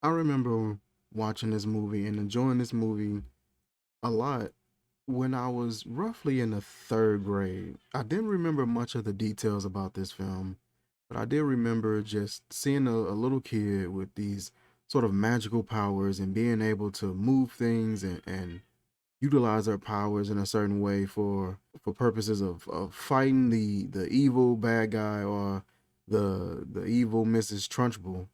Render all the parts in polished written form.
I remember watching this movie and enjoying this movie a lot when I was roughly in the third grade. I didn't remember much of the details about this film, but I did remember just seeing a little kid with these sort of magical powers and being able to move things and utilize their powers in a certain way for purposes of fighting the evil bad guy or the evil Mrs. Trunchbull.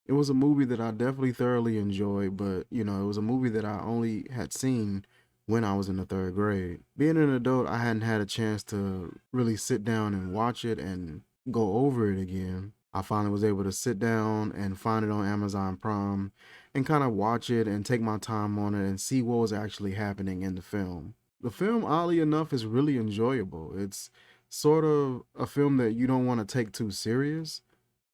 It was a movie that I definitely thoroughly enjoyed, but it was a movie that I only had seen when I was in the third grade. Being an adult, I hadn't had a chance to really sit down and watch it and go over it again. I finally was able to sit down and find it on Amazon Prime and kind of watch it and take my time on it and see what was actually happening in the film. The film, oddly enough, is really enjoyable. It's sort of a film that you don't want to take too serious,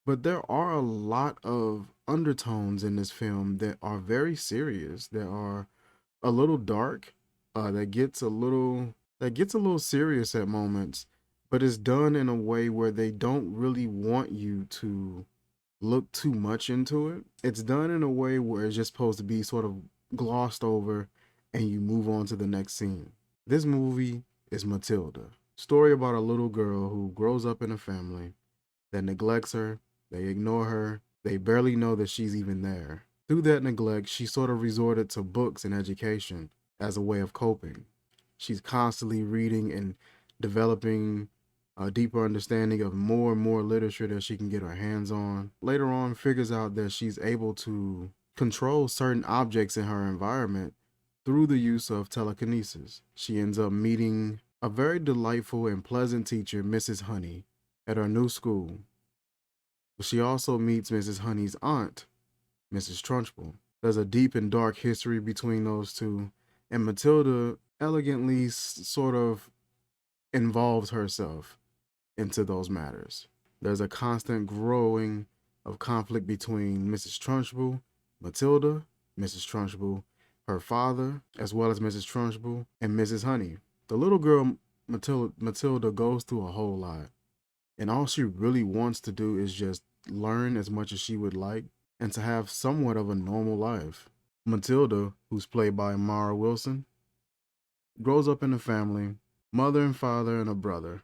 but there are a lot of undertones in this film that are very serious, that are a little dark, that gets a little serious at moments, but it's done in a way where they don't really want you to look too much into it. It's done in a way where it's just supposed to be sort of glossed over and you move on to the next scene. This movie is Matilda. Story about a little girl who grows up in a family that neglects her, they ignore her, they barely know that she's even there. Through that neglect, she sort of resorted to books and education as a way of coping. She's constantly reading and developing a deeper understanding of more and more literature that she can get her hands on. Later on, figures out that she's able to control certain objects in her environment through the use of telekinesis. She ends up meeting a very delightful and pleasant teacher, Mrs. Honey, at her new school. But she also meets Mrs. Honey's aunt, Mrs. Trunchbull. There's a deep and dark history between those two, and Matilda elegantly sort of involves herself into those matters. There's a constant growing of conflict between Mrs. Trunchbull, Matilda, Mrs. Trunchbull, her father, as well as Mrs. Trunchbull, and Mrs. Honey. The little girl, Matilda goes through a whole lot. And all she really wants to do is just learn as much as she would like and to have somewhat of a normal life. Matilda, who's played by Mara Wilson, grows up in a family, mother and father and a brother.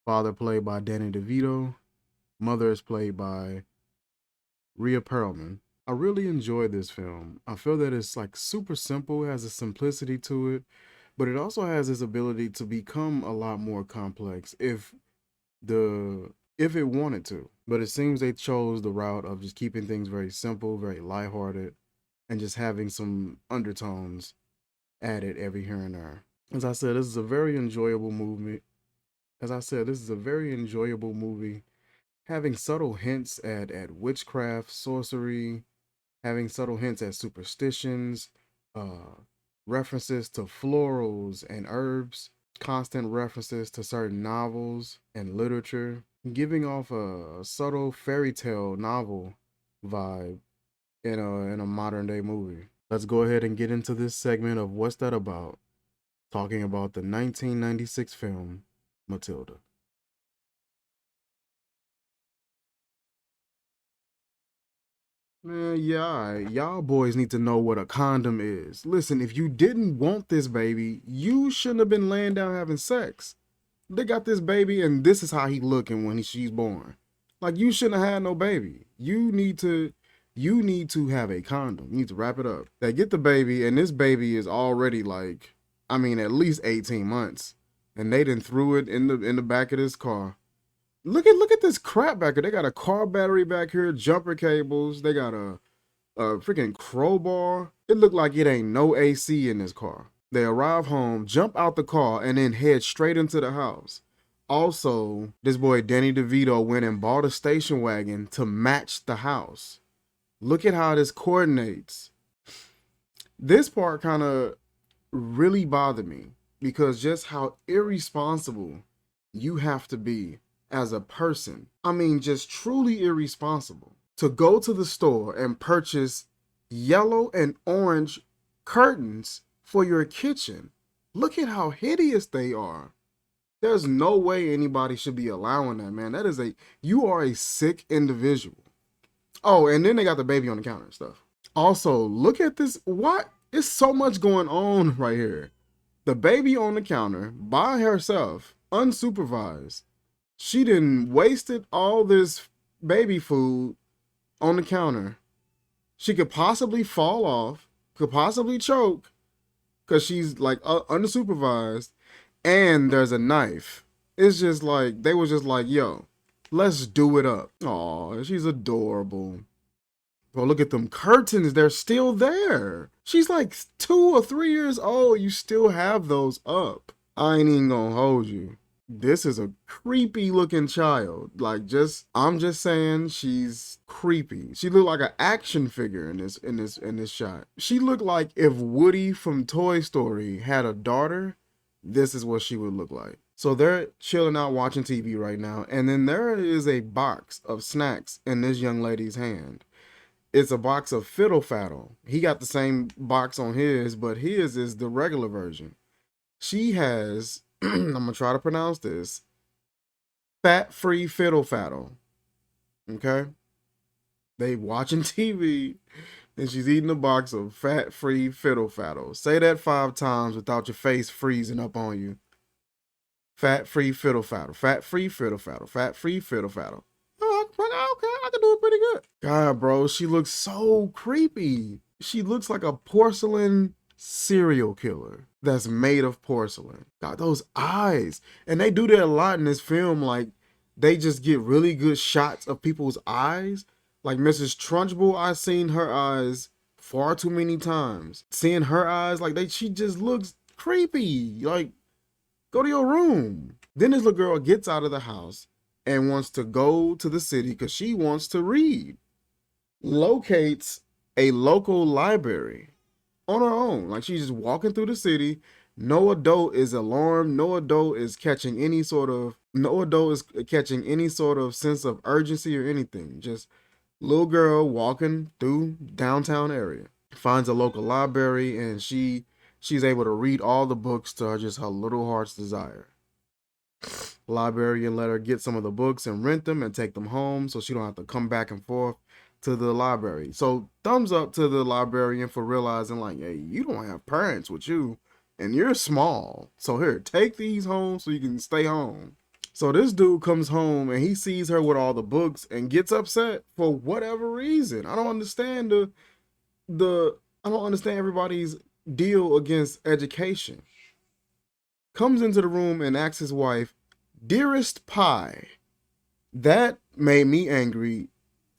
Father played by Danny DeVito, mother is played by Rhea Perlman. I really enjoy this film. I feel that it's like super simple, has a simplicity to it, but it also has this ability to become a lot more complex if it wanted to. But it seems they chose the route of just keeping things very simple, very lighthearted, and just having some undertones added every here and there. As I said, this is a very enjoyable movie. As I said, this is a very enjoyable movie, having subtle hints at witchcraft, sorcery, having subtle hints at superstitions, uh, references to florals and herbs, constant references to certain novels and literature, giving off a subtle fairy tale novel vibe in a modern day movie. Let's go ahead and get into this segment of What's That About? Talking about the 1996 film Matilda. Man, yeah, y'all boys need to know what a condom is. Listen, if you didn't want this baby, you shouldn't have been laying down having sex. They got this baby, and this is how he looking when she's born. Like, you shouldn't have had no baby. You need to have a condom. You need to wrap it up. They get the baby, and this baby is already like, I mean, at least 18 months, and they done threw it in the back of this car. Look at this crap back here. They got a car battery back here, jumper cables. They got a freaking crowbar. It looked like it ain't no AC in this car. They arrive home, jump out the car, and then head straight into the house. Also, this boy Danny DeVito went and bought a station wagon to match the house. Look at how this coordinates. This part kind of really bothered me because just how irresponsible you have to be as a person. I mean, just truly irresponsible to go to the store and purchase yellow and orange curtains for your kitchen. Look at how hideous they are. There's no way anybody should be allowing that, man. You are a sick individual. Oh, and then they got the baby on the counter and stuff. Also, look at this. What? It's so much going on right here. The baby on the counter by herself, unsupervised. She didn't wasted all this baby food on the counter. She could possibly fall off, could possibly choke, because she's like undersupervised, and there's a knife. It's just like, they was just like, yo, let's do it up. Aw, she's adorable. Well, look at them curtains. They're still there. She's like 2 or 3 years old. You still have those up. I ain't even gonna hold you. This is a creepy looking child. Like, I'm just saying, she's creepy. She looked like an action figure in this shot. She looked like if Woody from Toy Story had a daughter, this is what she would look like. So they're chilling out watching TV right now, and then there is a box of snacks in this young lady's hand. It's a box of Fiddle Faddle. He got the same box on his, but his is the regular version. She has, I'm gonna try to pronounce this, fat-free Fiddle Faddle. Okay? They watching TV, and she's eating a box of fat-free Fiddle Faddle. Say that 5 times without your face freezing up on you. Fat-free Fiddle Faddle. Fat-free Fiddle Faddle. Fat-free Fiddle Faddle. Okay, I can do it pretty good. God, bro, she looks so creepy. She looks like a porcelain serial killer that's made of porcelain. God, those eyes. And they do that a lot in this film. Like, they just get really good shots of people's eyes. Like Mrs. Trunchbull, I've seen her eyes far too many times. Seeing her eyes, like, she just looks creepy. Like, go to your room. Then this little girl gets out of the house and wants to go to the city because she wants to read. Locates a local library on her own. Like, she's just walking through the city. No adult is alarmed. No adult is catching any sort of sense of urgency or anything. Just little girl walking through downtown area. Finds a local library, and she's able to read all the books to her, just her little heart's desire. Librarian let her get some of the books and rent them and take them home so she don't have to come back and forth to the library. So thumbs up to the librarian for realizing, like, hey, you don't have parents with you and you're small. So here, take these home so you can stay home. So this dude comes home and he sees her with all the books and gets upset for whatever reason. I don't understand I don't understand everybody's deal against education. Comes into the room and asks his wife, "Dearest pie." That made me angry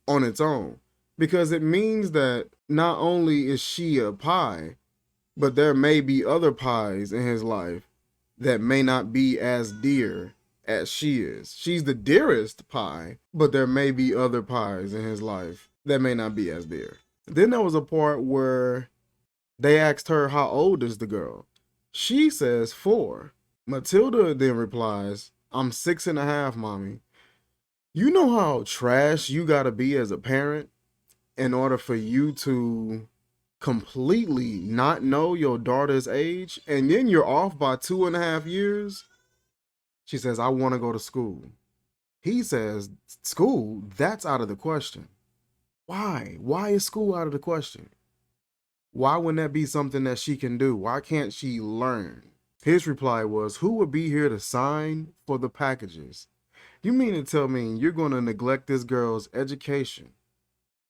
on its own, because it means that not only is she a pie, but there may be other pies in his life that may not be as dear as she is. She's the dearest pie, but there may be other pies in his life that may not be as dear. Then there was a part where they asked her how old is the girl. She says 4. Matilda then replies, "I'm 6.5, mommy." You know how trash you gotta be as a parent in order for you to completely not know your daughter's age, and then you're off by 2.5 years? She says, "I want to go to school." He says, "School? That's out of the question." Why? Why is school out of the question? Why wouldn't that be something that she can do? Why can't she learn? His reply was, "Who would be here to sign for the packages?" You mean to tell me you're going to neglect this girl's education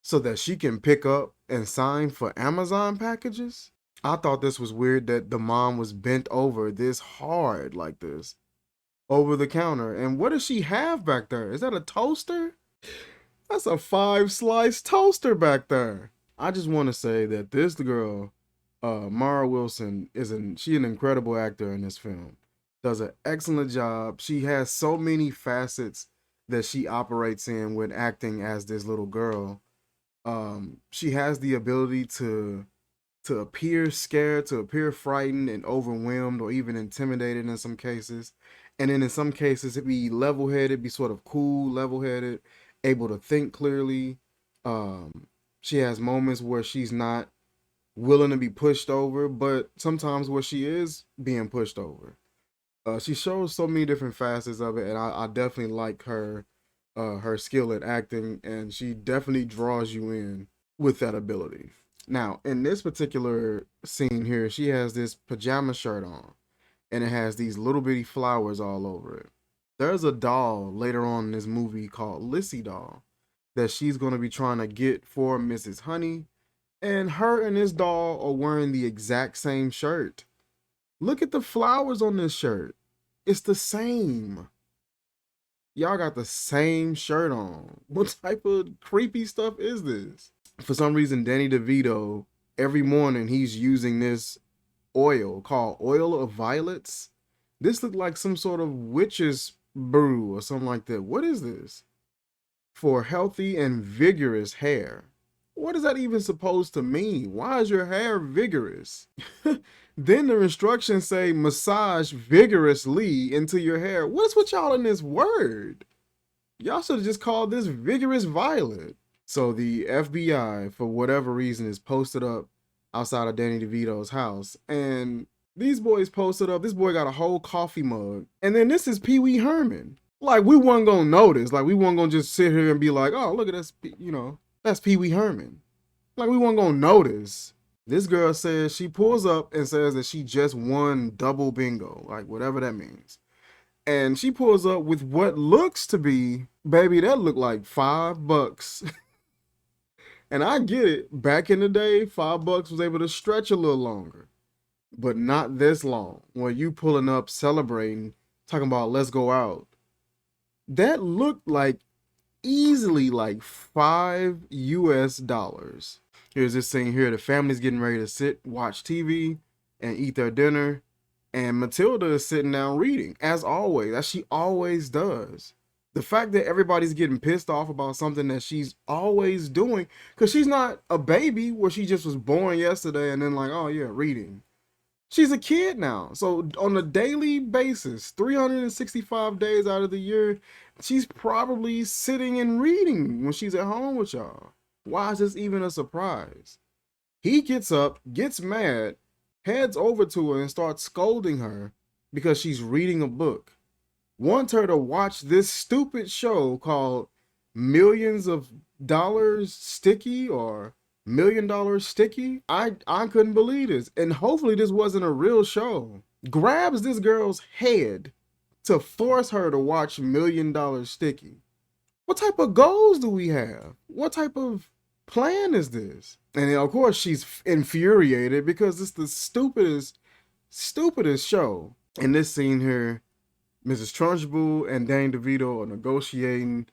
so that she can pick up and sign for Amazon packages? I thought this was weird that the mom was bent over this hard like this over the counter. And what does she have back there? Is that a toaster? That's a 5-slice toaster back there. I just want to say that this girl, Mara Wilson, she an incredible actor in this film. Does an excellent job. She has so many facets that she operates in when acting as this little girl. She has the ability to appear scared, to appear frightened and overwhelmed, or even intimidated in some cases. And then in some cases, it be level-headed, be sort of cool, level-headed, able to think clearly. She has moments where she's not willing to be pushed over, but sometimes where she is being pushed over. She shows so many different facets of it, and I definitely like her her skill at acting, and she definitely draws you in with that ability. Now, in this particular scene here, she has this pajama shirt on, and it has these little bitty flowers all over it. There's a doll later on in this movie called Lissy Doll that she's going to be trying to get for Mrs. Honey, and her and this doll are wearing the exact same shirt. Look at the flowers on this shirt. It's the same. Y'all got the same shirt on. What type of creepy stuff is this? For some reason, Danny DeVito, every morning he's using this oil called oil of violets. This looked like some sort of witch's brew or something like that. What is this? For healthy and vigorous hair. What is that even supposed to mean? Why is your hair vigorous? Then the instructions say massage vigorously into your hair. What's with y'all in this word? Y'all should have just called this vigorous violet. So the FBI, for whatever reason, is posted up outside of Danny DeVito's house. And these boys posted up, this boy got a whole coffee mug. And then this is Pee Wee Herman. Like, we weren't gonna notice. Like, we weren't gonna just sit here and be like, oh, look at this, you know, that's Pee Wee Herman. Like, we weren't gonna notice. This girl says, she pulls up and says that she just won double bingo, like whatever that means. And she pulls up with what looks to be, baby, that looked like $5. And I get it. Back in the day, $5 was able to stretch a little longer, but not this long. When you pulling up, celebrating, talking about let's go out. That looked like easily like $5 US. Here's this scene here. The family's getting ready to sit, watch TV, and eat their dinner. And Matilda is sitting down reading, as always, as she always does. The fact that everybody's getting pissed off about something that she's always doing, because she's not a baby where she just was born yesterday and then like, oh yeah, reading. She's a kid now. So on a daily basis, 365 days out of the year, she's probably sitting and reading when she's at home with y'all. Why is this even a surprise? He gets up, gets mad, heads over to her and starts scolding her because she's reading a book. Wants her to watch this stupid show called Millions of Dollars Sticky or $1 Million Sticky. I couldn't believe this. And hopefully this wasn't a real show. Grabs this girl's head to force her to watch $1 Million Sticky. What type of goals do we have? What type of plan is this? And of course she's infuriated because it's the stupidest show. In this scene here, Mrs. Trunchbull and Danny DeVito are negotiating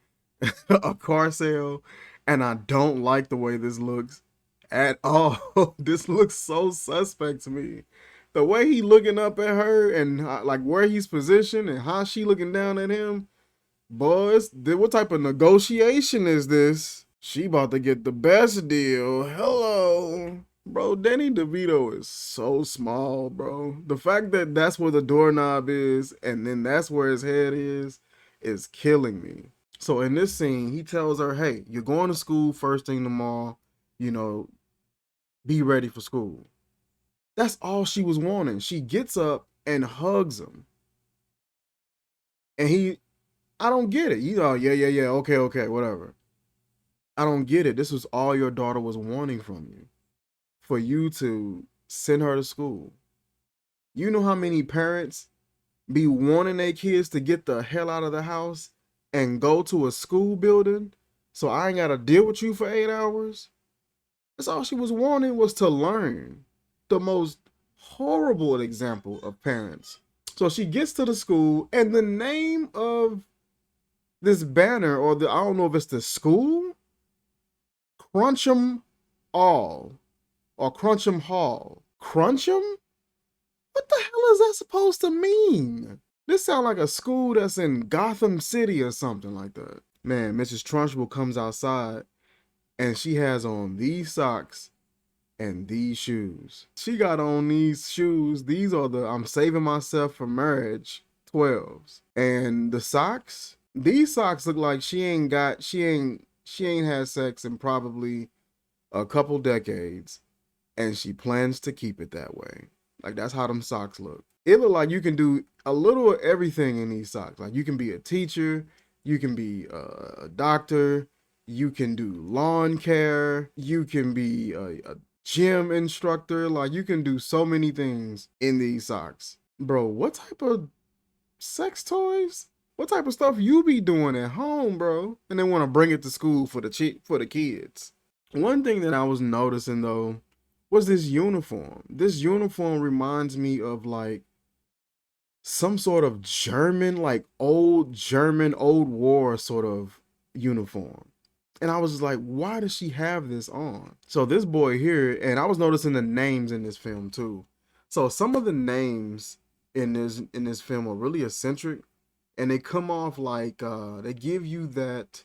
a car sale, and I don't like the way this looks at all. This looks so suspect to me. The way he looking up at her and like where he's positioned and how she looking down at him. Boys, what type of negotiation is this? She about to get the best deal. Hello. Bro, Danny DeVito is so small, bro. The fact that that's where the doorknob is and then that's where his head is killing me. So in this scene, he tells her, hey, you're going to school first thing tomorrow. You know, be ready for school. That's all she was wanting. She gets up and hugs him. And I don't get it. You know, yeah, okay, whatever. I don't get it. This was all your daughter was wanting from you. For you to send her to school. You know how many parents be wanting their kids to get the hell out of the house and go to a school building so I ain't got to deal with you for 8 hours? That's all she was wanting, was to learn. The most horrible example of parents. So she gets to the school, and the name of this banner, or I don't know if it's the school, Crunch'em All, or Crunch'em Hall. Crunch'em? What the hell is that supposed to mean? This sounds like a school that's in Gotham City or something like that. Man, Mrs. Trunchbull comes outside, and she has on these socks and these shoes. She got on these shoes. These are the I'm saving myself for marriage 12s. And the socks, these socks look like she ain't had sex in probably a couple decades, and she plans to keep it that way. Like, that's how them socks look. It look like you can do a little of everything in these socks. Like, you can be a teacher, You can be a doctor. You can do lawn care. You can be a gym instructor. Like, you can do so many things in these socks. Bro, what type of sex toys? What type of stuff you be doing at home, bro? And they want to bring it to school for the kids. One thing that I was noticing though was this uniform. This uniform reminds me of like some sort of German, like old German, old war sort of uniform. And I was just like, why does she have this on? So this boy here, and I was noticing the names in this film too. So some of the names in this film are really eccentric, and they come off like they give you that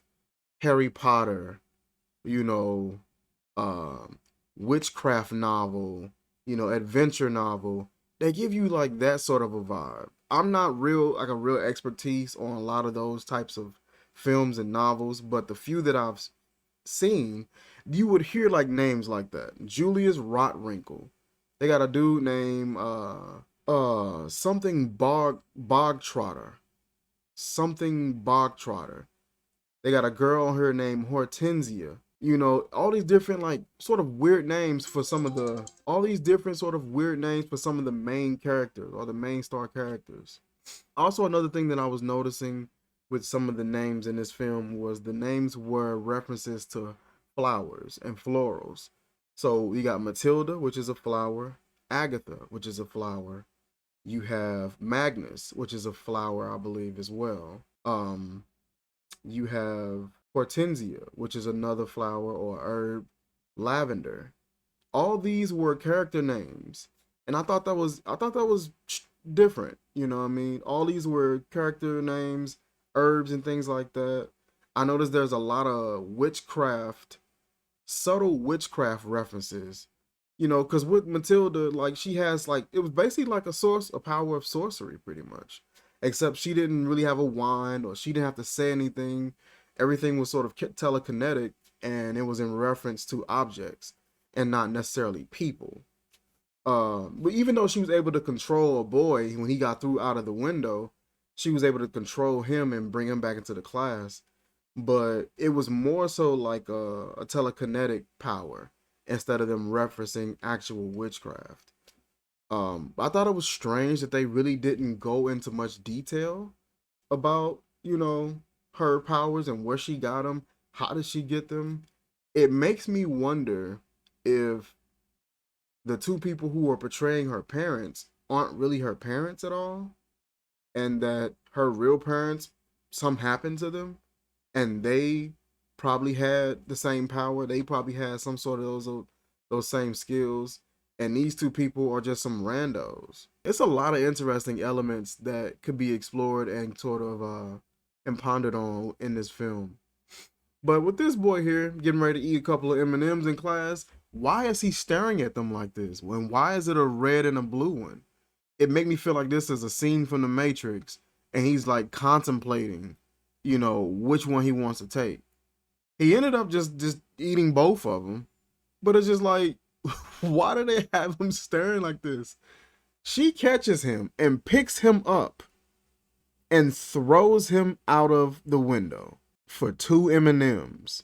Harry Potter, you know, witchcraft novel, adventure novel. They give you like that sort of a vibe. I'm not a real expertise on a lot of those types of films and novels, but the few that I've seen, you would hear like names like that. Julius Rotwrinkle. They got a dude named something Bogtrotter. Something Bogtrotter. They got a girl on here named Hortensia. All these different like sort of weird names for some of the main characters or the main star characters. Also, another thing that I was noticing with some of the names in this film was the names were references to flowers and florals. So you got Matilda, which is a flower, Agatha, which is a flower. You have Magnus, which is a flower, I believe, as well. You have Hortensia, which is another flower or herb, lavender. All these were character names, and I thought that was different. You know what I mean? All these were character names, herbs, and things like that. I noticed there's a lot of subtle witchcraft references. Because with Matilda, like she has like it was basically like a power of sorcery, pretty much. Except she didn't really have a wand, or she didn't have to say anything. Everything was sort of telekinetic, and it was in reference to objects and not necessarily people. But even though she was able to control a boy when he got through out of the window, she was able to control him and bring him back into the class. But it was more so like a telekinetic power instead of them referencing actual witchcraft. I thought it was strange that they really didn't go into much detail about, her powers and where she got them. How did she get them? It makes me wonder if the two people who are portraying her parents aren't really her parents at all, and that her real parents, some happened to them, and they probably had the same power. They probably had some sort of those same skills, and these two people are just some randos. It's a lot of interesting elements that could be explored and sort of and pondered on in this film. But with this boy here getting ready to eat a couple of M&Ms in class, why is he staring at them like this? When why is it a red and a blue one? It made me feel like this is a scene from the Matrix, and he's like contemplating, which one he wants to take. He ended up just eating both of them, but it's just like, why do they have him staring like this? She catches him and picks him up and throws him out of the window for 2 M&Ms.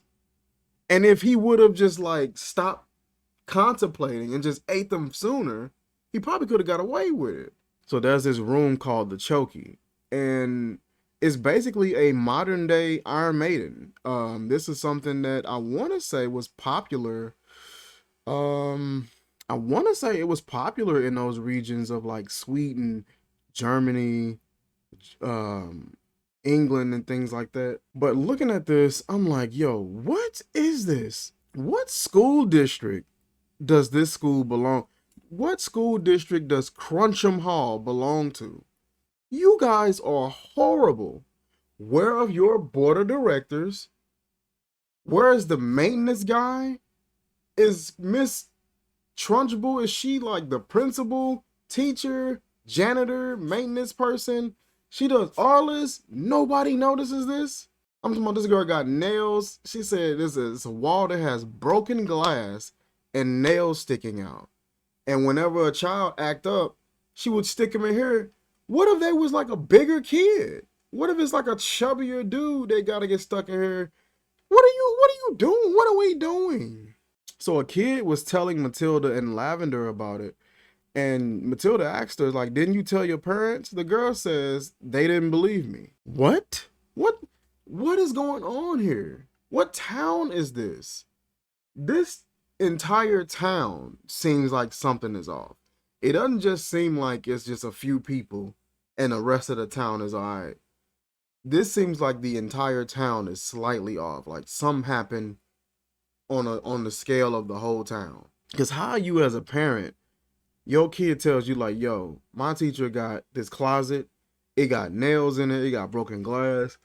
And if he would have just like stopped contemplating and just ate them sooner, he probably could have got away with it. So there's this room called the Chokey, and it's basically a modern day Iron Maiden. This is something that I want to say was popular. I want to say it was popular in those regions of like Sweden, Germany, England, and things like that. But looking at this, I'm like, yo, what is this? What school district does this school belong? What school district does Cruncham Hall belong to? You guys are horrible. Where are your board of directors? Where is the maintenance guy? Is Miss Trunchbull, is she like the principal, teacher, janitor, maintenance person? She does all this. Nobody notices this. I'm talking about this girl got nails. She said it's a wall that has broken glass and nails sticking out. And whenever a child act up, she would stick him in here. What if they was like a bigger kid? What if it's like a chubbier dude that gotta get stuck in here? What are you doing? What are we doing? So a kid was telling Matilda and Lavender about it. And Matilda asked her, like, didn't you tell your parents? The girl says, they didn't believe me. What? What is going on here? What town is this? This entire town seems like something is off. It doesn't just seem like it's just a few people and the rest of the town is all right. This seems like the entire town is slightly off. Like something happened on the scale of the whole town. Because how you as a parent, your kid tells you like, yo, my teacher got this closet, it got nails in it, it got broken glass,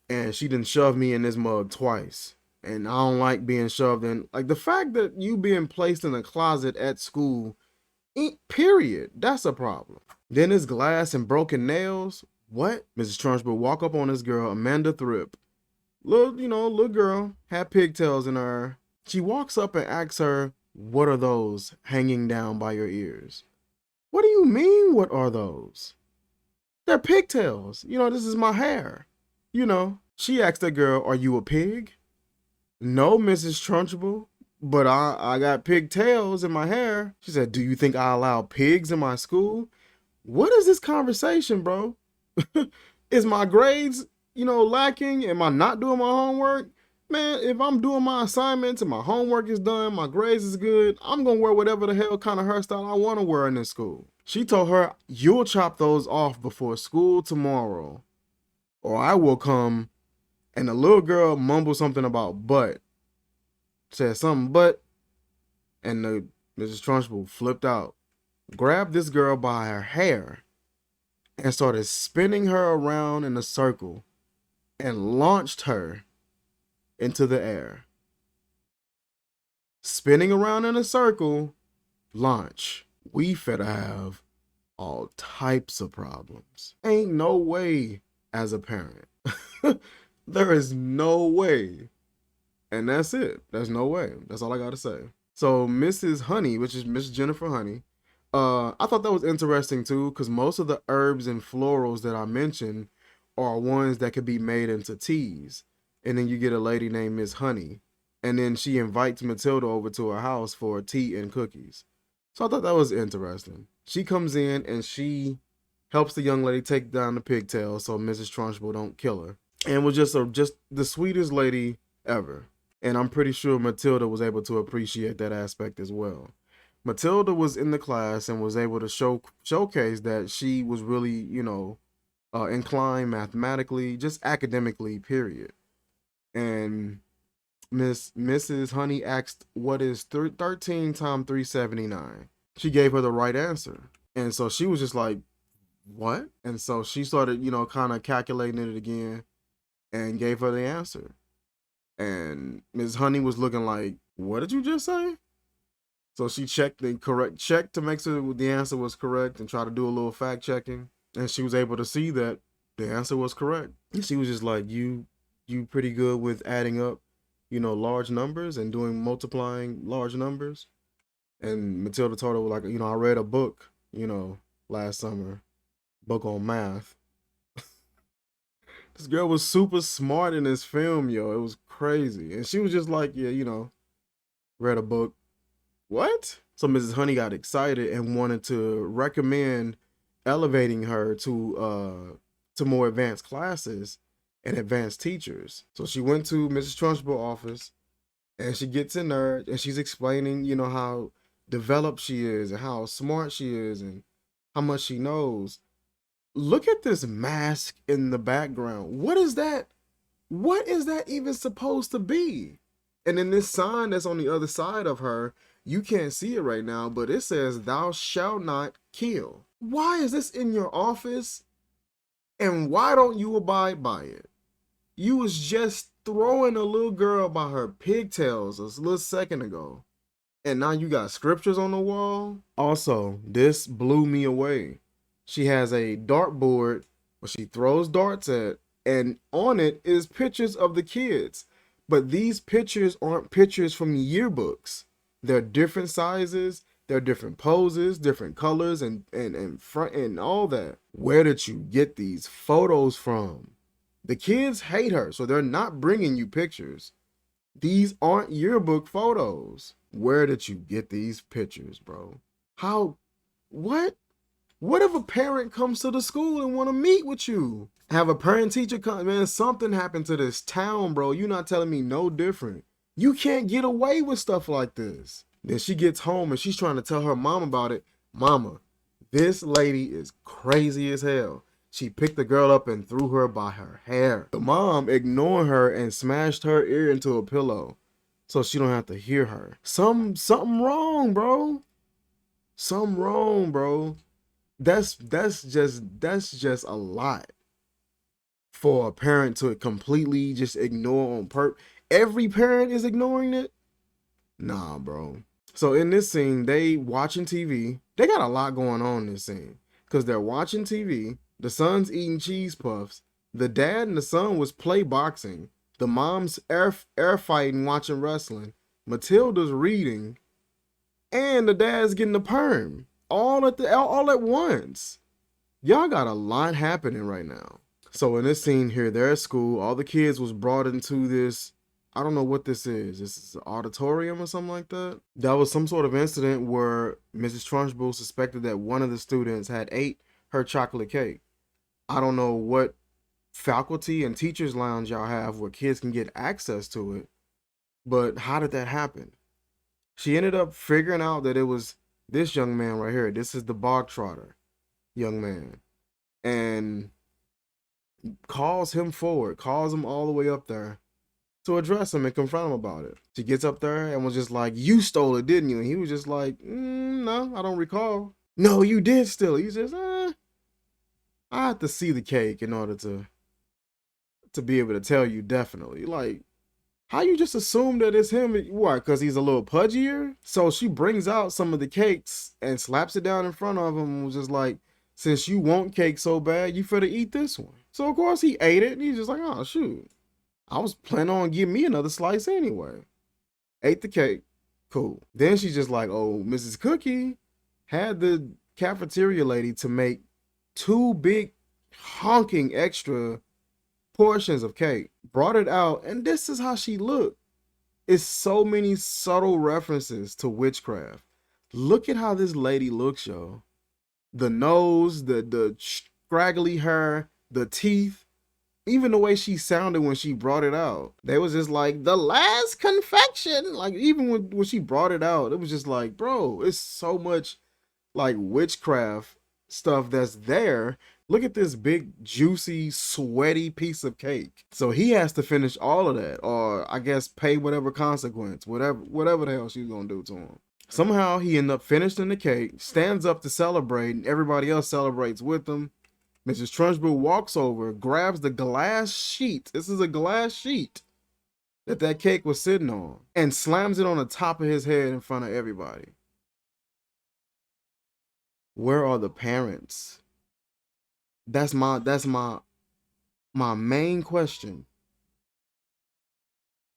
and she done shoved me in this mug twice. And I don't like being shoved in. Like the fact that you being placed in a closet at school, period, that's a problem. Then this glass and broken nails. What? Mrs. Trunchbull walk up on this girl, Amanda Thripp. Little girl, had pigtails in her. She walks up and asks her, what are those hanging down by your ears? What do you mean, what are those? They're pigtails. This is my hair. She asked the girl, are you a pig? No, Mrs. Trunchbull, but I got pigtails in my hair. She said, do you think I allow pigs in my school? What is this conversation, bro? Is my grades, lacking? Am I not doing my homework? Man, if I'm doing my assignments and my homework is done, my grades is good, I'm going to wear whatever the hell kind of hairstyle I want to wear in this school. She told her, you'll chop those off before school tomorrow, or I will come. And the little girl mumbled something about butt. Said something but. And Mrs. Trunchbull flipped out, grabbed this girl by her hair, and started spinning her around in a circle and launched her into the air. Spinning around in a circle, launch. We finna have all types of problems. Ain't no way as a parent. There is no way. And that's it. There's no way. That's all I gotta say. So Mrs. Honey, which is Miss Jennifer Honey, I thought that was interesting too, because most of the herbs and florals that I mentioned are ones that could be made into teas. And then you get a lady named Miss Honey. And then she invites Matilda over to her house for tea and cookies. So I thought that was interesting. She comes in and she helps the young lady take down the pigtails so Mrs. Trunchbull don't kill her. And was just the sweetest lady ever. And I'm pretty sure Matilda was able to appreciate that aspect as well. Matilda was in the class and was able to showcase that she was really, inclined mathematically, just academically, period. And Mrs. Honey asked, what is 13 times 379? She gave her the right answer. And so she was just like, what? And so she started, kind of calculating it again and gave her the answer. And Ms. Honey was looking like, what did you just say? So she checked to make sure the answer was correct and try to do a little fact checking. And she was able to see that the answer was correct. And she was just like, you pretty good with adding up, large numbers and doing multiplying large numbers. And Matilda told her, like, I read a book, last summer, book on math. This girl was super smart in this film, yo. It was crazy. And she was just like, yeah, read a book. What? So Mrs. Honey got excited and wanted to recommend elevating her to more advanced classes and advanced teachers. So she went to Mrs. Trunchbull's office and she gets in there and she's explaining, how developed she is and how smart she is and how much she knows. Look at this mask in the background. What is that? What is that even supposed to be? And then this sign that's on the other side of her, you can't see it right now, but it says, thou shalt not kill. Why is this in your office? And why don't you abide by it? You was just throwing a little girl by her pigtails a little second ago. And now you got scriptures on the wall. Also, this blew me away. She has a dartboard where she throws darts at, and on it is pictures of the kids. But these pictures aren't pictures from yearbooks. They're different sizes, They're different poses, different colors, and front and all that. Where did you get these photos from? The kids hate her, so they're not bringing you pictures. These aren't yearbook photos. Where did you get these pictures, bro? How? What? What if a parent comes to the school and want to meet with you? Have a parent teacher come, man, something happened to this town, bro. You're not telling me no different. You can't get away with stuff like this. Then she gets home and she's trying to tell her mom about it. Mama, this lady is crazy as hell. She picked the girl up and threw her by her hair. The mom ignored her and smashed her ear into a pillow so she don't have to hear her. Something wrong, bro. Something wrong, bro. That's just a lot for a parent to completely just ignore on purpose. Every parent is ignoring it. Nah, bro. So in this scene, they watching TV. They got a lot going on in this scene because they're watching TV. The son's eating cheese puffs. The dad and the son was play boxing. The mom's air fighting, watching wrestling. Matilda's reading, and the dad's getting a perm. All at once. Y'all got a lot happening right now. So in this scene here, they're at school. All the kids was brought into this. I don't know what this is. This is an auditorium or something like that. That was some sort of incident where Mrs. Trunchbull suspected that one of the students had ate her chocolate cake. I don't know what faculty and teachers lounge y'all have where kids can get access to it, but how did that happen? She ended up figuring out that it was this young man right here. This is the bog trotter young man, and calls him forward, calls him all the way up there to address him and confront him about it. She gets up there and was just like, "You stole it, didn't you?" And he was just like, "No, I don't recall." "No, you did steal it." He says, "I have to see the cake in order to be able to tell you definitely." Like, how you just assume that it's him? What, because he's a little pudgier? So she brings out some of the cakes and slaps it down in front of him and was just like, "Since you want cake so bad, you finna eat this one." So of course he ate it and he's just like, "Oh shoot, I was planning on giving me another slice anyway." Ate the cake, cool. Then she's just like, "Oh, Mrs. Cookie had the cafeteria lady to make 2 big honking extra portions of cake." Brought it out, and this is how she looked. It's so many subtle references to witchcraft. Look at how this lady looks, yo. The nose, the scraggly hair, the teeth, even the way she sounded when she brought it out. They was just like, "The last confection." Like, even when she brought it out, it was just like, bro, it's so much like witchcraft stuff that's there. Look at this big, juicy, sweaty piece of cake. So he has to finish all of that, or I guess pay whatever consequence, whatever the hell she's gonna do to him. Somehow he ends up finishing the cake, stands up to celebrate, and everybody else celebrates with him. Mrs. Trunchbull walks over, grabs the glass sheet. This is a glass sheet that cake was sitting on, and slams it on the top of his head in front of everybody. Where are the parents? That's my main question,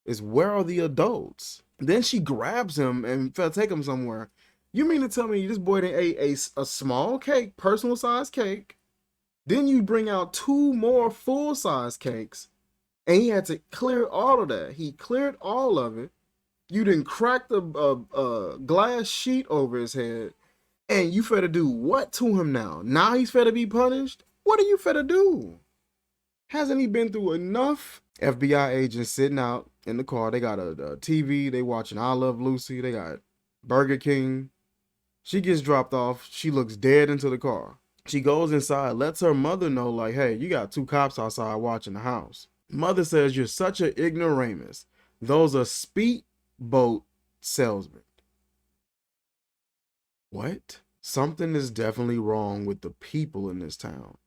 is where are the adults? Then she grabs him and take him somewhere. You mean to tell me this boy done ate a small cake, personal size cake, then you bring out 2 more full size cakes, and he had to clear all of that. He cleared all of it. You didn't crack the glass sheet over his head, and you finna do what to him now? Now he's finna be punished? What are you finna do? Hasn't he been through enough? FBI agents sitting out in the car. They got a TV. They watching I Love Lucy. They got Burger King. She gets dropped off. She looks dead into the car. She goes inside, lets her mother know, like, "Hey, you got 2 cops outside watching the house." Mother says, "You're such an ignoramus. Those are speedboat salesmen." What? Something is definitely wrong with the people in this town.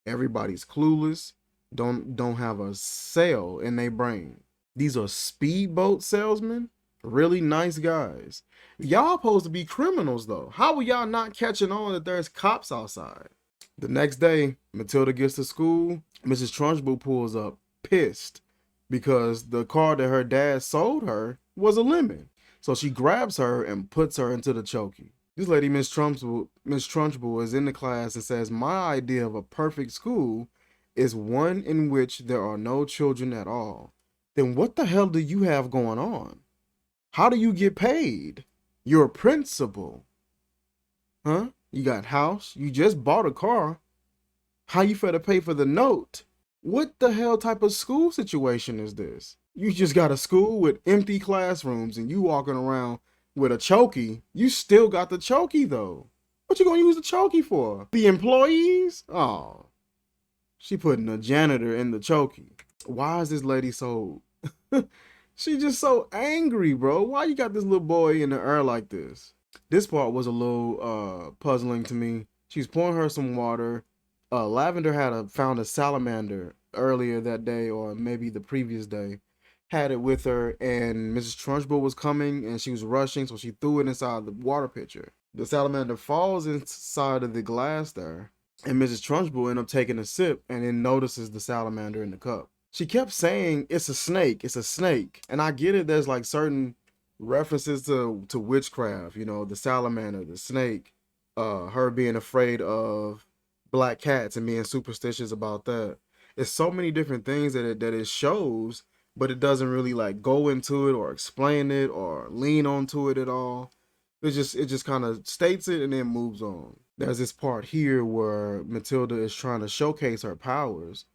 Everybody's clueless, don't have a cell in their brain. These are speedboat salesmen, really nice guys. Y'all supposed to be criminals though. How are y'all not catching on that there's cops outside? The next day, Matilda gets to school. Mrs. Trunchbull pulls up, pissed, because the car that her dad sold her was a lemon. So she grabs her and puts her into the chokey. This lady, Miss Trunchbull, is in the class and says, "My idea of a perfect school is one in which there are no children at all." Then what the hell do you have going on? How do you get paid? You're a principal. Huh? You got house? You just bought a car. How you finna pay for the note? What the hell type of school situation is this? You just got a school with empty classrooms and you walking around with a chokey. You still got the chokey though. What you gonna use the chokey for? The employees? Oh, she putting a janitor in the chokey. Why is this lady so... She just so angry, bro. Why you got this little boy in the air like this? This part was a little puzzling to me. She's pouring her some water. Lavender had found a salamander earlier that day, or maybe the previous day. Had it with her, and Mrs. Trunchbull was coming, and she was rushing, so she threw it inside the water pitcher. The salamander falls inside of the glass there, and Mrs. Trunchbull ended up taking a sip, and then notices the salamander in the cup. She kept saying, "It's a snake, it's a snake." And I get it, there's like certain references to witchcraft, you know, the salamander, the snake, her being afraid of black cats and being superstitious about that. It's so many different things that it shows, but it doesn't really like go into it or explain it or lean onto it at all. It just kind of states it and then moves on. There's this part here where Matilda is trying to showcase her powers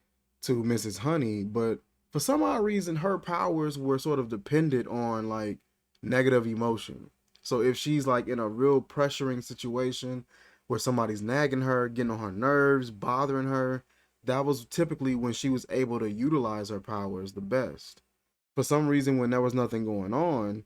to Mrs. Honey, but for some odd reason her powers were sort of dependent on like negative emotion. So if she's like in a real pressuring situation where somebody's nagging her, getting on her nerves, bothering her, that was typically when she was able to utilize her powers the best. For some reason, when there was nothing going on,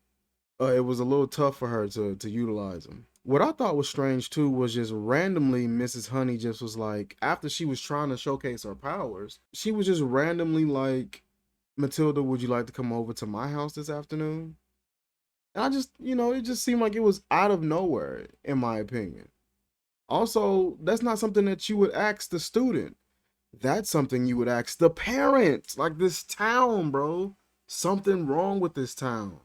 it was a little tough for her to utilize them. What I thought was strange too was just randomly Mrs. Honey just was like, after she was trying to showcase her powers, she was just randomly like, "Matilda, would you like to come over to my house this afternoon?" And I just, it just seemed like it was out of nowhere, in my opinion. Also, that's not something that you would ask the student. That's something you would ask the parents. Like this town, bro. Something wrong with this town.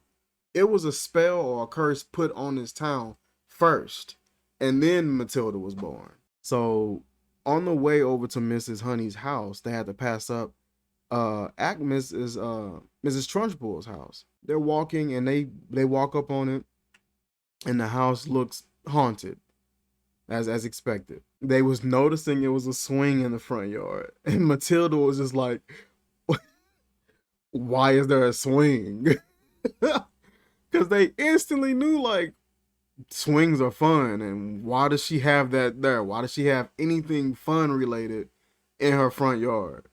It was a spell or a curse put on this town first, and then Matilda was born. So on the way over to Mrs. Honey's house, they had to pass up Mrs. Trunchbull's house. They're walking and they walk up on it, and the house looks haunted, as expected. They was noticing it was a swing in the front yard, and Matilda was just like, "Why is there a swing?" Because they instantly knew like swings are fun, and why does she have that there? Why does she have anything fun related in her front yard?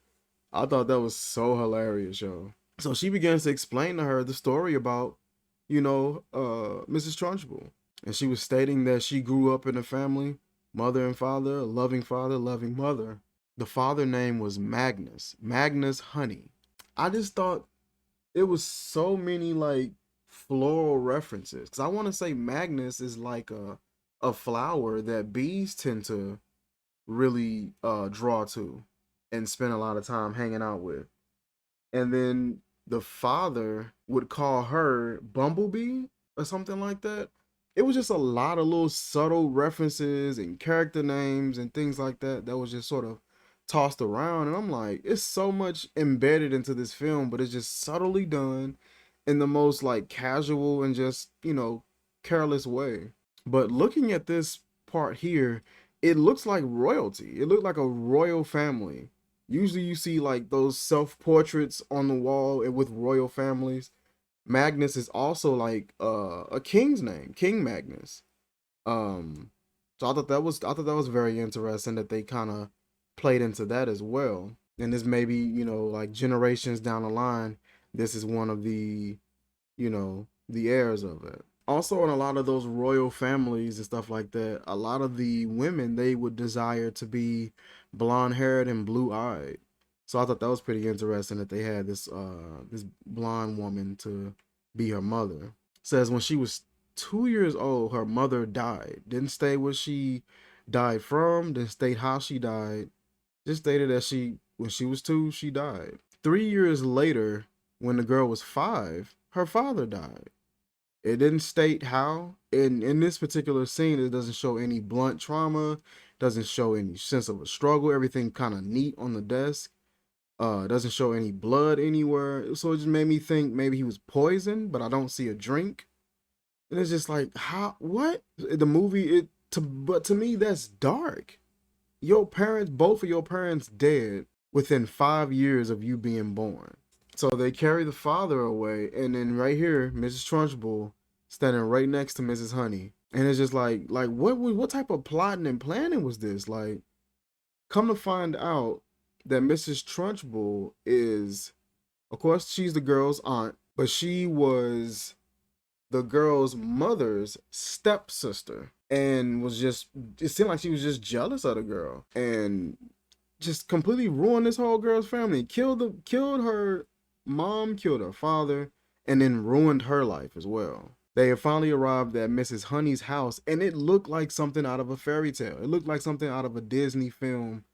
I thought that was so hilarious, yo. So she begins to explain to her the story about, Mrs. Trunchbull. And she was stating that she grew up in a family, mother and father, a loving father, loving mother. The father name was Magnus Honey. I just thought it was so many like floral references. Because I want to say Magnus is like a flower that bees tend to really draw to and spend a lot of time hanging out with. And then the father would call her Bumblebee or something like that. It was just a lot of little subtle references and character names and things like that that was just sort of tossed around. And I'm like, it's so much embedded into this film, but it's just subtly done in the most like casual and just, careless way. But looking at this part here, it looks like royalty. It looked like a royal family. Usually you see like those self-portraits on the wall with royal families. Magnus is also like a king's name, King Magnus. So I thought that was very interesting that they kind of played into that as well. And this maybe, like generations down the line, this is one of the heirs of it. Also, in a lot of those royal families and stuff like that, a lot of the women, they would desire to be blonde haired and blue eyed. So I thought that was pretty interesting that they had this blonde woman to be her mother. Says when she was 2 years old, her mother died. Didn't state what she died from, didn't state how she died. Just stated that when she was 2, she died. 3 years later, when the girl was 5, her father died. It didn't state how. In this particular scene, it doesn't show any blunt trauma, doesn't show any sense of a struggle. Everything kind of neat on the desk. Doesn't show any blood anywhere. So it just made me think maybe he was poisoned, but I don't see a drink. And it's just like, how, what? The movie, but to me, that's dark. Your parents, both of your parents dead within 5 years of you being born. So they carry the father away, and then right here, Mrs. Trunchbull standing right next to Mrs. Honey. And it's just like what type of plotting and planning was this? Like, come to find out that Mrs. Trunchbull is, of course, she's the girl's aunt, but she was the girl's mother's stepsister, and was just, it seemed like she was just jealous of the girl and just completely ruined this whole girl's family. Killed her mom, killed her father, and then ruined her life as well. They have finally arrived at Mrs. Honey's house, and it looked like something out of a fairy tale. It looked like something out of a Disney film.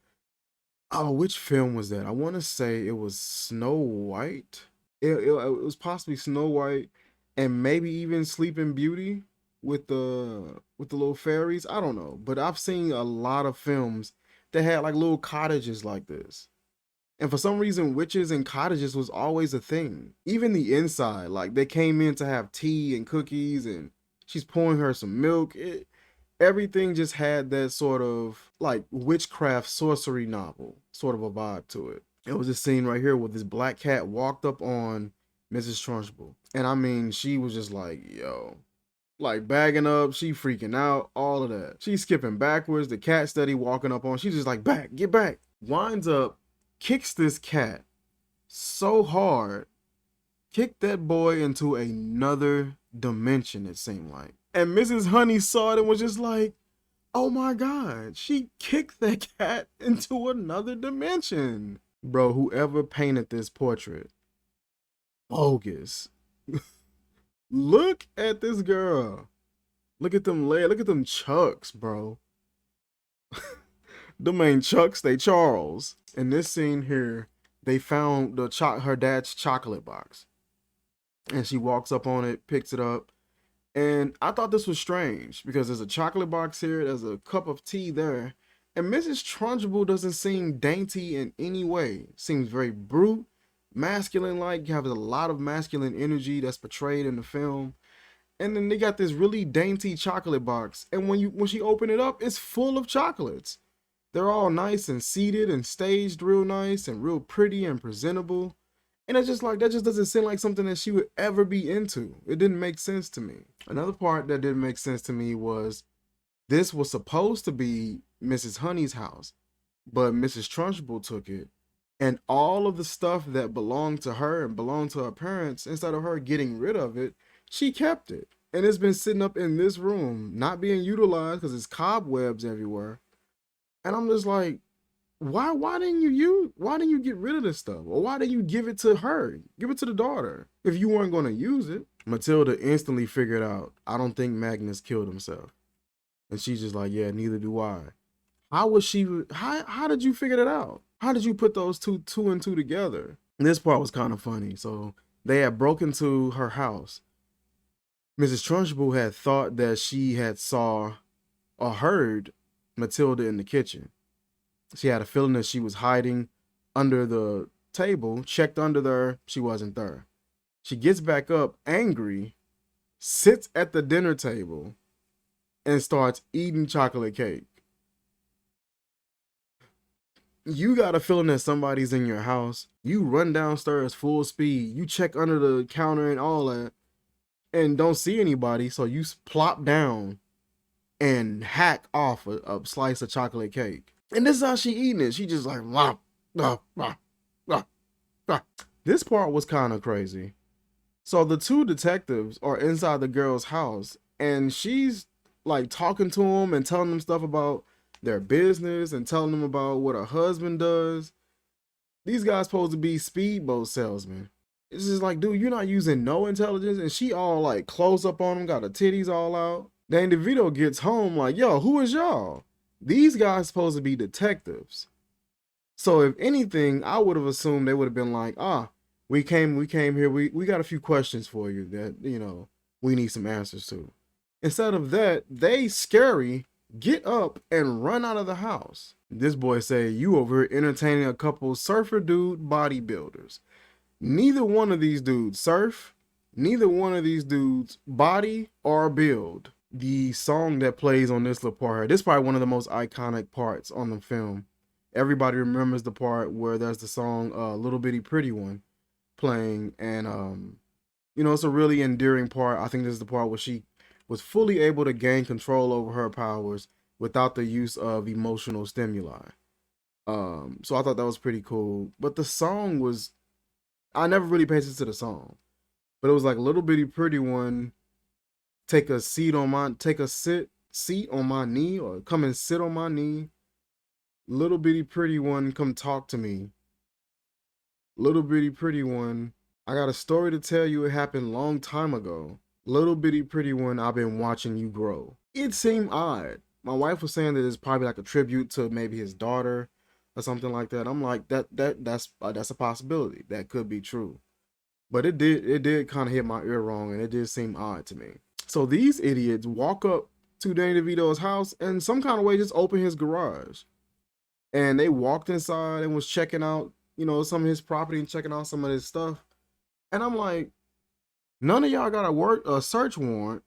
Oh, which film was that? I want to say it was Snow White. It was possibly Snow White, and maybe even Sleeping Beauty with the little fairies. I don't know, but I've seen a lot of films that had like little cottages like this. And for some reason, witches and cottages was always a thing. Even the inside, like they came in to have tea and cookies, and she's pouring her some milk. Everything just had that sort of like witchcraft sorcery novel sort of a vibe to it. It was this scene right here where this black cat walked up on Mrs. Trunchbull. And I mean, she was just like, yo, like bagging up, she freaking out, all of that. She's skipping backwards, the cat steady walking up on, she's just like, back, get back. Winds up, kicks this cat so hard, kicked that boy into another dimension, it seemed like. And Mrs. Honey saw it and was just like, oh my God, she kicked that cat into another dimension. Bro, whoever painted this portrait, bogus. Look at this girl. Look at them legs. Look at them chucks, bro. Them ain't chucks, they Charles. In this scene here, they found her dad's chocolate box. And she walks up on it, picks it up. And I thought this was strange because there's a chocolate box here, there's a cup of tea there. And Mrs. Trunchbull doesn't seem dainty in any way. Seems very brute, masculine-like, has a lot of masculine energy that's portrayed in the film. And then they got this really dainty chocolate box. And when she opened it up, it's full of chocolates. They're all nice and seated and staged real nice and real pretty and presentable. And it's just like, that just doesn't seem like something that she would ever be into. It didn't make sense to me. Another part that didn't make sense to me was this was supposed to be Mrs. Honey's house, but Mrs. Trunchbull took it. And all of the stuff that belonged to her and belonged to her parents, instead of her getting rid of it, she kept it. And it's been sitting up in this room, not being utilized because there's cobwebs everywhere. And I'm just like, why didn't you get rid of this stuff? Or why didn't you give it to her? Give it to the daughter if you weren't going to use it. Matilda instantly figured out, I don't think Magnus killed himself. And she's just like, yeah, neither do I. How did you figure that out? How did you put those two and two together? And this part was kind of funny. So they had broken into her house. Mrs. Trunchbull had thought that she had saw or heard Matilda in the kitchen. She had a feeling that she was hiding under the table, checked under there, she wasn't there. She gets back up angry, sits at the dinner table, and starts eating chocolate cake. You got a feeling that somebody's in your house. You run downstairs full speed. You check under the counter and all that, and don't see anybody, so you plop down and hack off a slice of chocolate cake. And this is how she eating it. She just like, wah, wah, wah, wah, wah. This part was kind of crazy. So the two detectives are inside the girl's house, and she's like talking to them and telling them stuff about their business and telling them about what her husband does. These guys supposed to be speedboat salesmen. It's just like, dude, you're not using no intelligence. And she all like close up on them, got her titties all out. Then DeVito gets home like, yo, who is y'all? These guys supposed to be detectives. So if anything, I would have assumed they would have been like, we came here. We got a few questions for you that, we need some answers to. Instead of that, they scary get up and run out of the house. This boy say, you over here entertaining a couple surfer dude bodybuilders. Neither one of these dudes surf. Neither one of these dudes body or build. The song that plays on this little part, this is probably one of the most iconic parts on the film. Everybody remembers the part where there's the song Little Bitty Pretty One playing, and you know, it's a really endearing part. I think this is the part where she was fully able to gain control over her powers without the use of emotional stimuli. So I thought that was pretty cool. But the song was, I never really paid attention to the song, but it was like Little Bitty Pretty One, take a seat on my knee, or come and sit on my knee. Little Bitty Pretty One, come talk to me. Little Bitty Pretty One, I got a story to tell you. It happened long time ago. Little Bitty Pretty One, I've been watching you grow. It seemed odd. My wife was saying that it's probably like a tribute to maybe his daughter or something like that. I'm like, that's a possibility. That could be true. But it did kind of hit my ear wrong, and it did seem odd to me. So these idiots walk up to Danny DeVito's house and some kind of way just open his garage. And they walked inside and was checking out, you know, some of his property and checking out some of his stuff. And I'm like, none of y'all got a search warrant.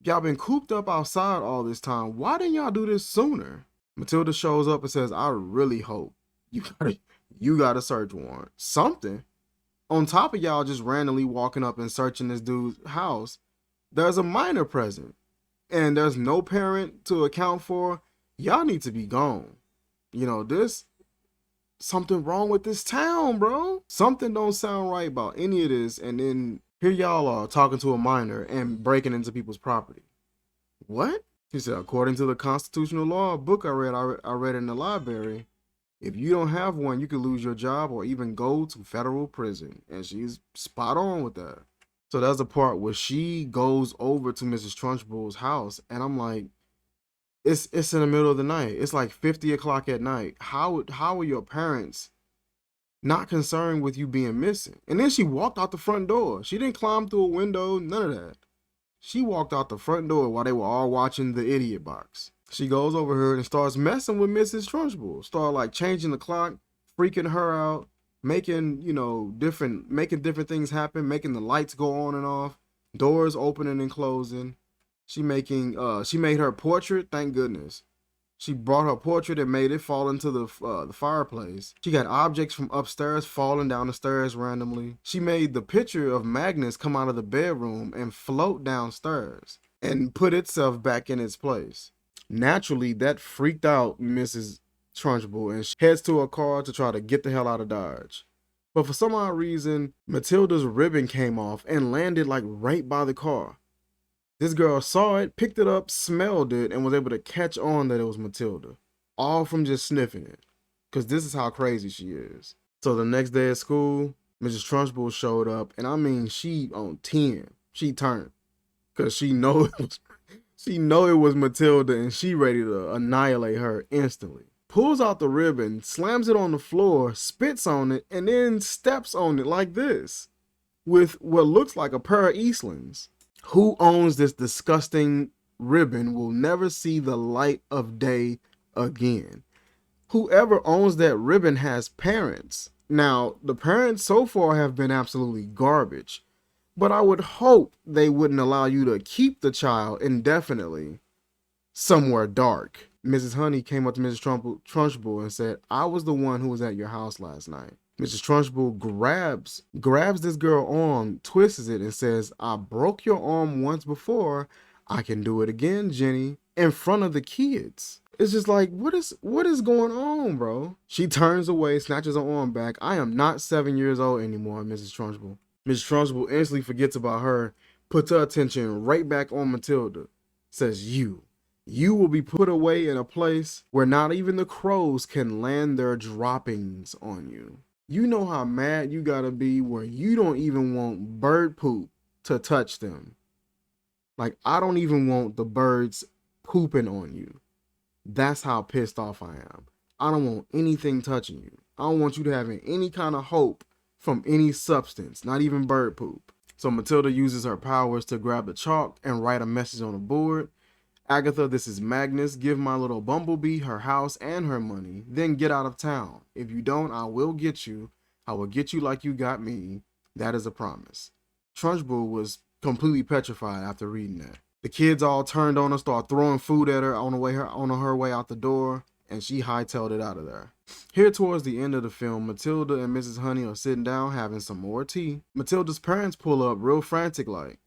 Y'all been cooped up outside all this time. Why didn't y'all do this sooner? Matilda shows up and says, I really hope you got a search warrant. Something. On top of y'all just randomly walking up and searching this dude's house, there's a minor present. And there's no parent to account for. Y'all need to be gone. You know, something wrong with this town, bro. Something don't sound right about any of this. And then here y'all are talking to a minor and breaking into people's property. What? He said, according to the constitutional law book I read in the library, if you don't have one, you could lose your job or even go to federal prison. And she's spot on with that. So that's the part where she goes over to Mrs. Trunchbull's house, and I'm like, it's in the middle of the night. It's like 50 o'clock at night. How are your parents not concerned with you being missing? And then she walked out the front door. She didn't climb through a window, none of that. She walked out the front door while they were all watching the idiot box. She goes over here and starts messing with Mrs. Trunchbull. Start like changing the clock, freaking her out, making, you know, different things happen, making the lights go on and off, doors opening and closing. She made her portrait, thank goodness. She brought her portrait and made it fall into the fireplace. She got objects from upstairs falling down the stairs randomly. She made the picture of Magnus come out of the bedroom and float downstairs and put itself back in its place. Naturally, that freaked out Mrs. Trunchbull, and she heads to her car to try to get the hell out of Dodge. But for some odd reason, Matilda's ribbon came off and landed like right by the car. This girl saw it, picked it up, smelled it, and was able to catch on that it was Matilda. All from just sniffing it. Because this is how crazy she is. So the next day at school, Mrs. Trunchbull showed up, and I mean, she on 10. She turned. Because she know it was Matilda, and she ready to annihilate her instantly. Pulls out the ribbon, slams it on the floor, spits on it, and then steps on it like this. With what looks like a pair of Eastlings. Who owns this disgusting ribbon will never see the light of day again. Whoever owns that ribbon has parents. Now, the parents so far have been absolutely garbage, but I would hope they wouldn't allow you to keep the child indefinitely somewhere dark. Mrs. Honey came up to Mrs. Trunchbull and said, I was the one who was at your house last night. Mrs. Trunchbull grabs this girl arm, twists it, and says, I broke your arm once before. I can do it again, Jenny, in front of the kids. It's just like, what is going on, bro? She turns away, snatches her arm back. I am not 7 years old anymore, Mrs. Trunchbull. Mrs. Trunchbull instantly forgets about her, puts her attention right back on Matilda, says, you will be put away in a place where not even the crows can land their droppings on you. You know how mad you gotta be where you don't even want bird poop to touch them. Like, I don't even want the birds pooping on you. That's how pissed off I am. I don't want anything touching you. I don't want you to have any kind of hope from any substance, not even bird poop. So Matilda uses her powers to grab the chalk and write a message on the board. Agatha, this is Magnus. Give my little bumblebee her house and her money. Then get out of town. If you don't, I will get you. I will get you like you got me. That is a promise. Trunchbull was completely petrified after reading that. The kids all turned on her, started throwing food at her on her way out the door, and she hightailed it out of there. Here towards the end of the film, Matilda and Mrs. Honey are sitting down having some more tea. Matilda's parents pull up real frantic like.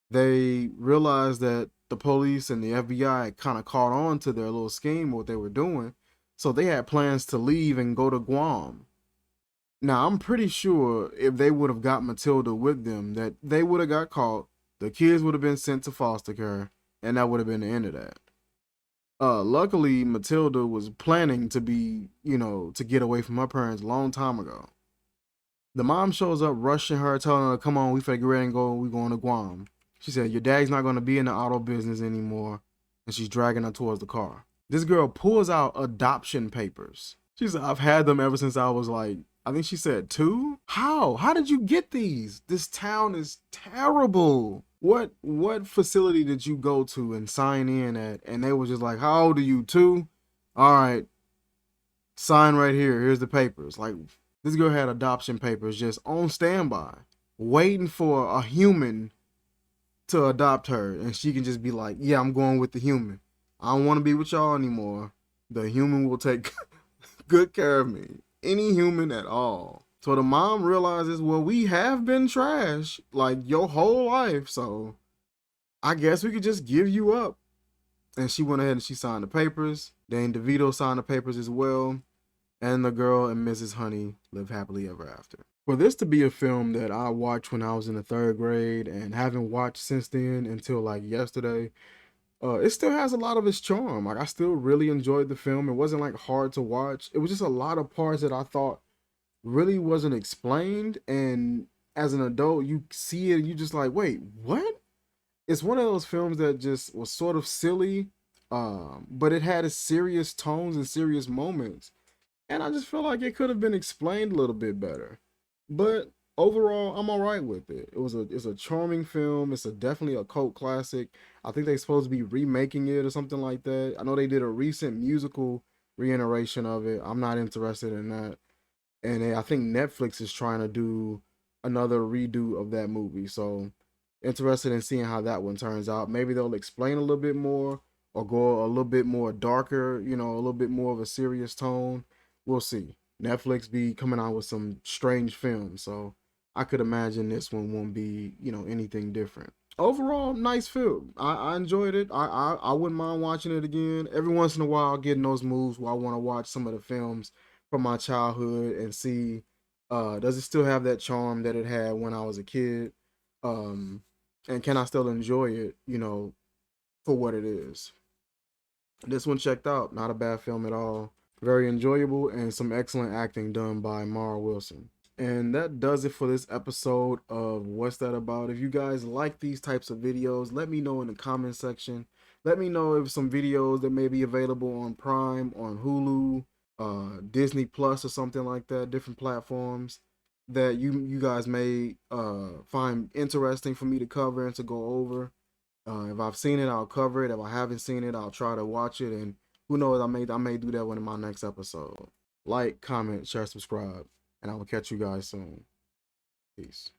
They realized that the police and the FBI had kind of caught on to their little scheme, what they were doing. So they had plans to leave and go to Guam. Now, I'm pretty sure if they would have got Matilda with them, that they would have got caught, the kids would have been sent to foster care, and that would have been the end of that. Luckily, Matilda was planning to be, to get away from her parents a long time ago. The mom shows up rushing her, telling her, come on, we finna get ready and go, we going to Guam. She said, your dad's not going to be in the auto business anymore, and she's dragging her towards the car. This girl pulls out adoption papers. She said, I've had them ever since I was like, I think she said 2? How? How did you get these? This town is terrible. What facility did you go to and sign in at? And they were just like, how old are you, 2? All right, sign right here. Here's the papers. Like, this girl had adoption papers just on standby, waiting for a human to adopt her, and she can just be like, yeah, I'm going with the human. I don't want to be with y'all anymore. The human will take good care of me. Any human at all. So the mom realizes, well, we have been trash like your whole life, so I guess we could just give you up. And she went ahead and she signed the papers. Dane DeVito signed the papers as well. And the girl and Mrs. Honey live happily ever after. For this to be a film that I watched when I was in the 3rd grade and haven't watched since then until like yesterday, it still has a lot of its charm. Like, I still really enjoyed the film. It wasn't like hard to watch. It was just a lot of parts that I thought really wasn't explained. And as an adult, you see it and you just like, wait, what? It's one of those films that just was sort of silly, but it had its serious tones and serious moments. And I just feel like it could have been explained a little bit better. But overall, I'm all right with it. It's a charming film. It's definitely a cult classic. I think they're supposed to be remaking it or something like that. I know they did a recent musical reiteration of it. I'm not interested in that. And I think Netflix is trying to do another redo of that movie. So interested in seeing how that one turns out. Maybe they'll explain a little bit more or go a little bit more darker, a little bit more of a serious tone. We'll see. Netflix be coming out with some strange films, so I could imagine this one won't be, anything different. Overall, nice film. I enjoyed it. I wouldn't mind watching it again. Every once in a while, getting those moves where I want to watch some of the films from my childhood and see, does it still have that charm that it had when I was a kid? And can I still enjoy it, for what it is? This one checked out. Not a bad film at all. Very enjoyable and some excellent acting done by Mara Wilson. And that does it for this episode of What's That About? If you guys like these types of videos, let me know in the comment section. Let me know if some videos that may be available on Prime, on Hulu, Disney Plus or something like that, different platforms that you guys may find interesting for me to cover and to go over. If I've seen it, I'll cover it. If I haven't seen it, I'll try to watch it, and who knows, I may do that one in my next episode. Like, comment, share, subscribe, and I will catch you guys soon. Peace.